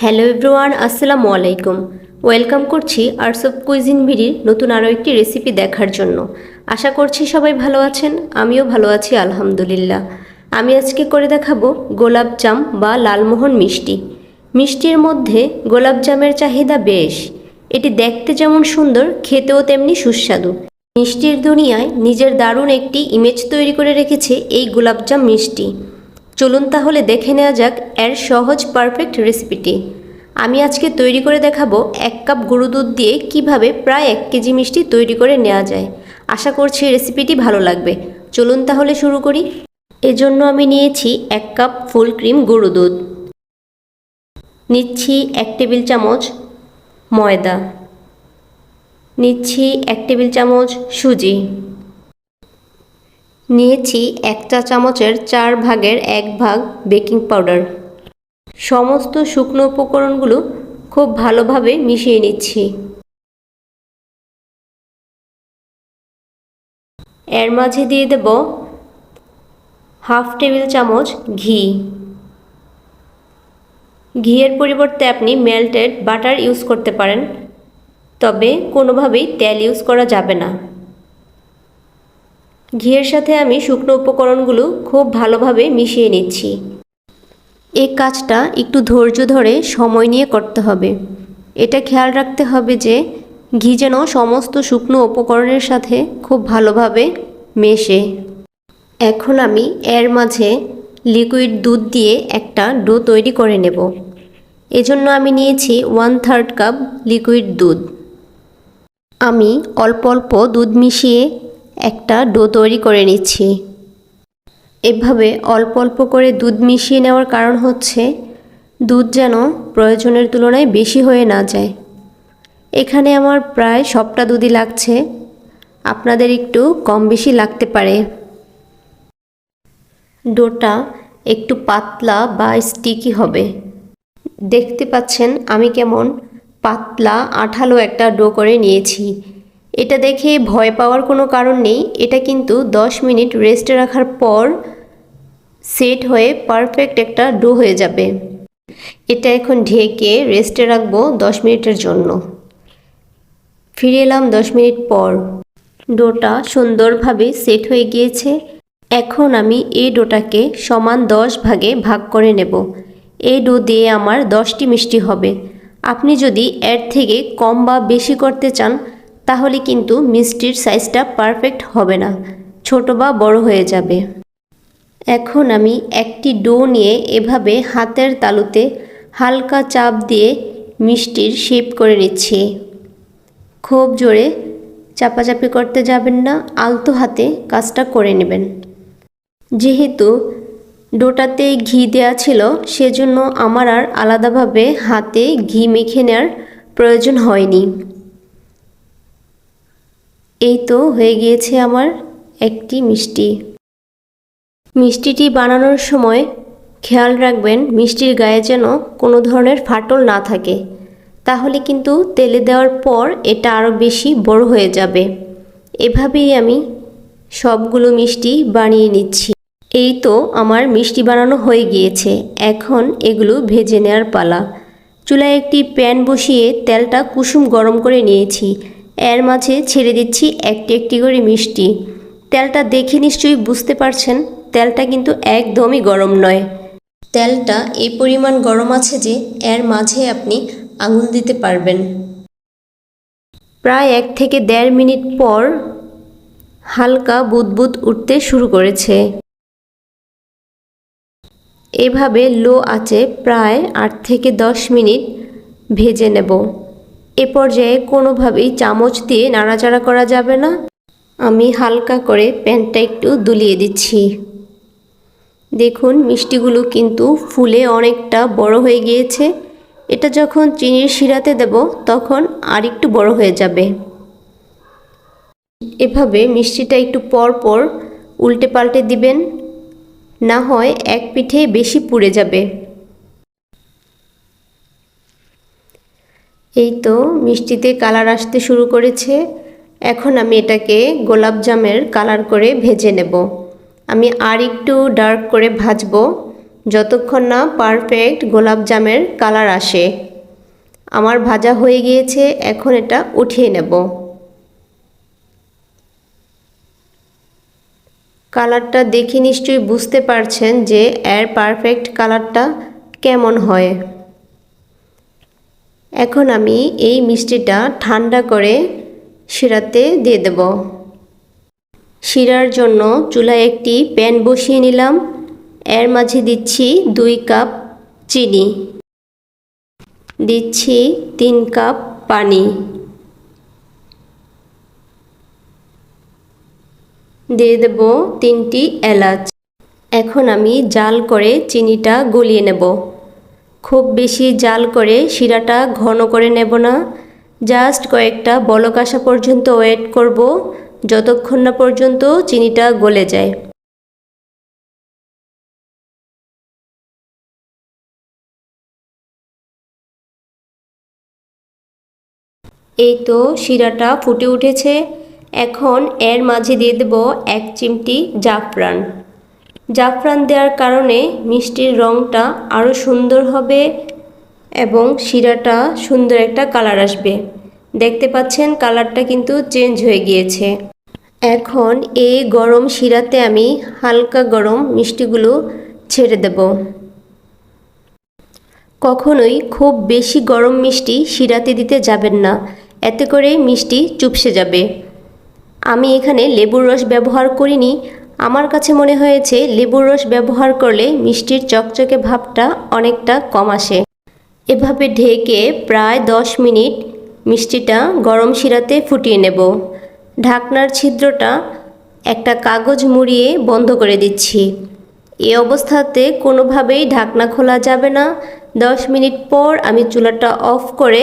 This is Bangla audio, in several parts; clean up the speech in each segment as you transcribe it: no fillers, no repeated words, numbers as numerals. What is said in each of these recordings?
হ্যালো এভরিওয়ান, আসসালামু আলাইকুম। ওয়েলকাম করছি আর্টস অফ কুইজিন ভিডির নতুন আরও একটি রেসিপি দেখার জন্য। আশা করছি সবাই ভালো আছেন, আমিও ভালো আছি আলহামদুলিল্লাহ। আমি আজকে করে দেখাবো গোলাপ জাম বা লালমোহন মিষ্টি। মিষ্টির মধ্যে গোলাপ জামের চাহিদা বেশ। এটি দেখতে যেমন সুন্দর, খেতেও তেমনি সুস্বাদু। মিষ্টির দুনিয়ায় নিজের দারুণ একটি ইমেজ তৈরি করে রেখেছে এই গোলাপজাম মিষ্টি। চলুন তাহলে দেখে নেওয়া যাক এর সহজ পারফেক্ট রেসিপিটি। আমি আজকে তৈরি করে দেখাবো 1 কাপ গরু দুধ দিয়ে কিভাবে প্রায় 1 কেজি মিষ্টি তৈরি করে নেওয়া যায়। আশা করছি রেসিপিটি ভালো লাগবে। চলুন তাহলে শুরু করি। এজন্য আমি নিয়েছি 1 কাপ ফুল ক্রিম গরু দুধ, নিচ্ছি 1 টেবিল চামচ ময়দা, নিচ্ছি 1 টেবিল চামচ সুজি, নিয়েছি 1 চা চামচের 4 ভাগের 1 ভাগ বেকিং পাউডার। সমস্ত শুকনো উপকরণগুলো খুব ভালোভাবে মিশিয়ে নিচ্ছি। এর মাঝে দিয়ে দেব হাফ টেবিল চামচ ঘি। ঘিয়ের পরিবর্তে আপনি মেল্টেড বাটার ইউজ করতে পারেন, তবে কোনোভাবেই তেল ইউজ করা যাবে না। ঘিয়ের সাথে আমি শুকনো উপকরণগুলো খুব ভালোভাবে মিশিয়ে নিচ্ছি। এই কাজটা একটু ধৈর্য ধরে সময় নিয়ে করতে হবে। এটা খেয়াল রাখতে হবে যে ঘি যেন সমস্ত শুকনো উপকরণের সাথে খুব ভালোভাবে মেশে। এখন আমি এর মাঝে লিকুইড দুধ দিয়ে একটা ডো তৈরি করে নেব। এজন্য আমি নিয়েছি 1/3 কাপ লিকুইড দুধ। আমি অল্প অল্প দুধ মিশিয়ে একটা ডো তৈরি করে নিচ্ছি। এভাবে অল্প অল্প করে দুধ মিশিয়ে নেওয়ার কারণ হচ্ছে দুধ যেন প্রয়োজনের তুলনায় বেশি হয়ে না যায়। এখানে আমার প্রায় সবটা দুধই লাগছে, আপনাদের একটু কম বেশি লাগতে পারে। ডোটা একটু পাতলা বা স্টিকি হবে। দেখতে পাচ্ছেন আমি কেমন পাতলা আঠালো একটা ডো করে নিয়েছি। এটা দেখে ভয় পাওয়ার কোনো কারণ নেই। এটা কিন্তু 10 মিনিট রেস্টে রাখার পর সেট হয়ে পারফেক্ট একটা ডো হয়ে যাবে। এটা এখন ঢেকে রেস্টে রাখবো 10 মিনিটের জন্য। ফিরে এলাম 10 মিনিট পর। ডোটা সুন্দরভাবে সেট হয়ে গিয়েছে। এখন আমি এই ডোটাকে সমান 10 ভাগে ভাগ করে নেব। এই ডো দিয়ে আমার 10টি মিষ্টি হবে। আপনি যদি এর থেকে কম বা বেশি করতে চান তাহলে কিন্তু মিষ্টির সাইজটা পারফেক্ট হবে না, ছোট বা বড় হয়ে যাবে। এখন আমি একটি ডো নিয়ে এভাবে হাতের তালুতে হালকা চাপ দিয়ে মিষ্টির শেপ করে নিচ্ছি। খুব জোরে চাপাচাপি করতে যাবেন না, আলতো হাতে কাজটা করে নেবেন। যেহেতু ডোটাতে ঘি দেওয়া ছিল সেজন্য আমার আর আলাদাভাবে হাতে ঘি মেখে নেওয়ার প্রয়োজন হয়নি। এই তো হয়ে গিয়েছে আমার একটি মিষ্টি। মিষ্টিটি বানানোর সময় খেয়াল রাখবেন মিষ্টির গায়ে যেন কোনো ধরনের ফাটল না থাকে, তাহলে কিন্তু তেলে দেওয়ার পর এটা আরও বেশি বড় হয়ে যাবে। এভাবেই আমি সবগুলো মিষ্টি বানিয়ে নিচ্ছি। এই তো আমার মিষ্টি বানানো হয়ে গিয়েছে। এখন এগুলো ভেজে নেওয়ার পালা। চুলায় একটি প্যান বসিয়ে তেলটা কুসুম গরম করে নিয়েছি। এর মাঝে ছেড়ে দিচ্ছি একটি একটি করে মিষ্টি। তেলটা দেখে নিশ্চয়ই বুঝতে পারছেন তেলটা কিন্তু একদমই গরম নয়। তেলটা এই পরিমাণ গরম আছে যে এর মাঝে আপনি আঙুল দিতে পারবেন। প্রায় 1 থেকে 1.5 মিনিট পর হালকা বুদবুদ উঠতে শুরু করেছে। এভাবে লো আঁচে প্রায় 8 থেকে 10 মিনিট ভেজে নেব। এ পর্যায়ে কোনোভাবেই চামচ দিয়ে নাড়াচাড়া করা যাবে না। আমি হালকা করে প্যানটা একটু দুলিয়ে দিচ্ছি। দেখুন মিষ্টিগুলো কিন্তু ফুলে অনেকটা বড় হয়ে গিয়েছে। এটা যখন চিনির শিরাতে দেব তখন আর একটু বড় হয়ে যাবে। এভাবে মিষ্টিটা একটু পর পর উল্টে পাল্টে দিবেন, না হয় এক পিঠে বেশি পুড়ে যাবে। এই তো মিষ্টিতে কালার আসতে শুরু করেছে। এখন আমি এটাকে গোলাপ জামের কালার করে ভেজে নেব। আমি আর একটু ডার্ক করে ভাজবো যতক্ষণ না পারফেক্ট গোলাপ জামের কালার আসে। আমার ভাজা হয়ে গিয়েছে, এখন এটা উঠিয়ে নেব। কালারটা দেখে নিশ্চয়ই বুঝতে পারছেন যে এর পারফেক্ট কালারটা কেমন হয়। এখন আমি এই মিষ্টিটা ঠান্ডা করে শিরাতে দিয়ে দেব। শিরার জন্য চুলায় একটি প্যান বসিয়ে নিলাম। এর মাঝে দিচ্ছি 2 কাপ চিনি, দিচ্ছি 3 কাপ পানি, দিয়ে দেব 3টি এলাচ। এখন আমি জাল করে চিনিটা গলিয়ে নেব। খুব বেশি জাল করে শিরাটা ঘন করে নেব না, জাস্ট কয়েকটা বলক আসা পর্যন্ত ওয়েট করব, যতক্ষণ না পর্যন্ত চিনিটা গলে যায়। এই তো শিরাটা ফুটে উঠেছে। এখন এর মাঝে দিয়ে দেব 1 চিমটি জাফরান। জাফরান দেওয়ার কারণে মিষ্টির রঙটা আরও সুন্দর হবে এবং শিরাটা সুন্দর একটা কালার আসবে। দেখতে পাচ্ছেন কালারটা কিন্তু চেঞ্জ হয়ে গিয়েছে। এখন এই গরম শিরাতে আমি হালকা গরম মিষ্টিগুলো ছেড়ে দেব। কখনোই খুব বেশি গরম মিষ্টি শিরাতে দিতে যাবেন না, এতে করে মিষ্টি চুপসে যাবে। আমি এখানে লেবুর রস ব্যবহার করিনি। আমার কাছে মনে হয়েছে লেবুর রস ব্যবহার করলে মিষ্টির চকচকে ভাবটা অনেকটা কম আসে। এভাবে ঢেকে প্রায় 10 মিনিট মিষ্টিটা গরম শিরাতে ফুটিয়ে নেব। ঢাকনার ছিদ্রটা একটা কাগজ মুড়িয়ে বন্ধ করে দিচ্ছি। এই অবস্থাতে কোনোভাবেই ঢাকনা খোলা যাবে না। 10 মিনিট পর আমি চুলাটা অফ করে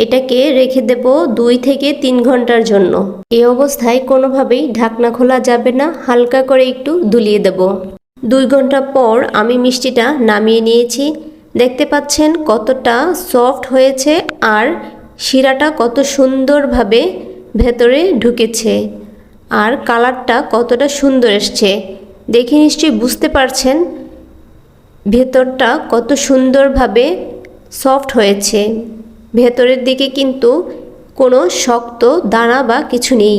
এটাকে রেখে দেব 2 থেকে 3 ঘন্টার জন্য। এই অবস্থায় কোনোভাবেই ঢাকনা খোলা যাবে না, হালকা করে একটু দুলিয়ে দেব। 2 ঘন্টা পর আমি মিষ্টিটা নামিয়ে নিয়েছি। দেখতে পাচ্ছেন কতটা সফট হয়েছে আর শিরাটা কত সুন্দরভাবে ভেতরে ঢুকেছে আর কালারটা কতটা সুন্দর এসছে। দেখে নিশ্চয়ই বুঝতে পারছেন ভেতরটা কত সুন্দরভাবে সফট হয়েছে। ভেতরের দিকে কিন্তু কোনো শক্ত দানা বা কিছু নেই।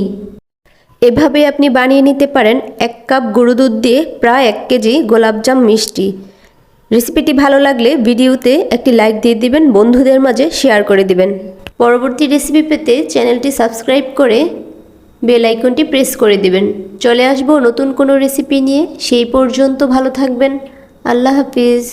এভাবে আপনি বানিয়ে নিতে পারেন 1 কাপ গুঁড়ো দুধ দিয়ে প্রায় 1 কেজি গোলাপজাম মিষ্টি। রেসিপিটি ভালো লাগলে ভিডিওতে একটি লাইক দিয়ে দিবেন, বন্ধুদের মাঝে শেয়ার করে দিবেন। পরবর্তী রেসিপি পেতে চ্যানেলটি সাবস্ক্রাইব করে বেল আইকনটি প্রেস করে দিবেন। চলে আসবো নতুন কোনো রেসিপি নিয়ে। সেই পর্যন্ত ভালো থাকবেন। আল্লাহ হাফিজ।